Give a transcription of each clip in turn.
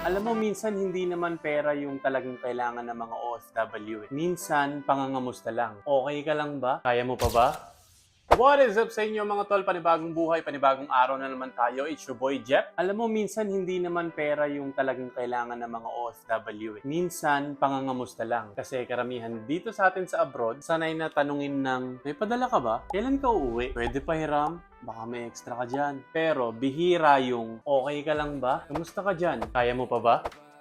Alam mo, minsan hindi naman pera yung talagang kailangan ng mga OFW. Minsan, pangangamusta lang. Okay ka lang ba? Kaya mo pa ba? What is up sa inyo mga tol? Panibagong buhay, panibagong araw na naman tayo. It's your boy Jeff. Alam mo, minsan hindi naman pera yung talagang kailangan ng mga OFW. Minsan, pangangamusta lang. Kasi karamihan dito sa atin sa abroad, sanay na tanungin ng, may padala ka ba? Kailan ka uuwi? Pwede pa hiram? Baka may extra ka dyan. Pero bihira yung, okay ka lang ba? Kamusta ka dyan? Kaya mo pa ba?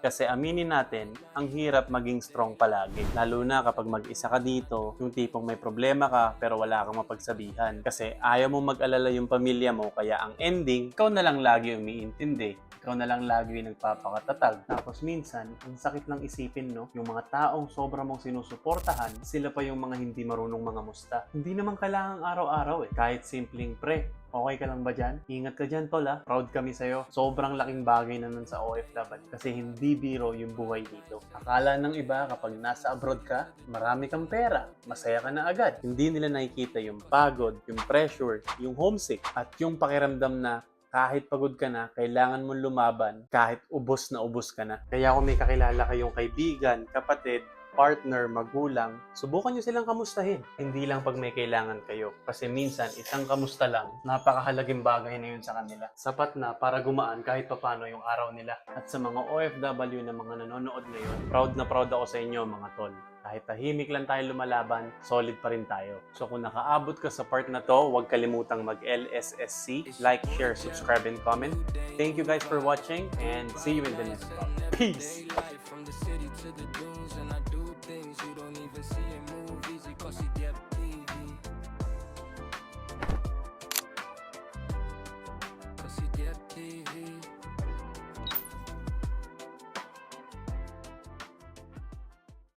Kasi aminin natin, ang hirap maging strong palagi. Lalo na kapag mag-isa ka dito, yung tipong may problema ka pero wala kang mapagsabihan. Kasi ayaw mo mag-alala yung pamilya mo, kaya ang ending, ikaw na lang lagi umiintindi. Ikaw na lang lagi nagpapakatatag. Tapos minsan, ang sakit lang isipin, no? Yung mga taong sobra mong sinusuportahan, sila pa yung mga hindi marunong mga musta. Hindi naman kailangang araw-araw eh. Kahit simpleng pre, okay ka lang ba dyan? Ingat ka dyan, tol, ha? Proud kami sa'yo. Sobrang laking bagay na nun sa OFW kasi hindi biro yung buhay dito. Akala ng iba kapag nasa abroad ka, marami kang pera, masaya ka na agad. Hindi nila nakikita yung pagod, yung pressure, yung homesick, at yung pakiramdam na kahit pagod ka na, kailangan mong lumaban kahit ubos na ubos ka na. Kaya kung may kakilala kayong kaibigan, kapatid, partner, magulang, subukan nyo silang kamustahin. Hindi lang pag may kailangan kayo. Kasi minsan, isang kamusta lang, napakahalagang bagay na yun sa kanila. Sapat na para gumaan kahit papano yung araw nila. At sa mga OFW na mga nanonood ngayon, proud na proud ako sa inyo mga tol. Kahit tahimik lang tayo lumalaban, solid pa rin tayo. So kung nakaabot ka sa part na to, huwag kalimutang mag-LSSC, like, share, subscribe, and comment. Thank you guys for watching and see you in the next vlog. Peace!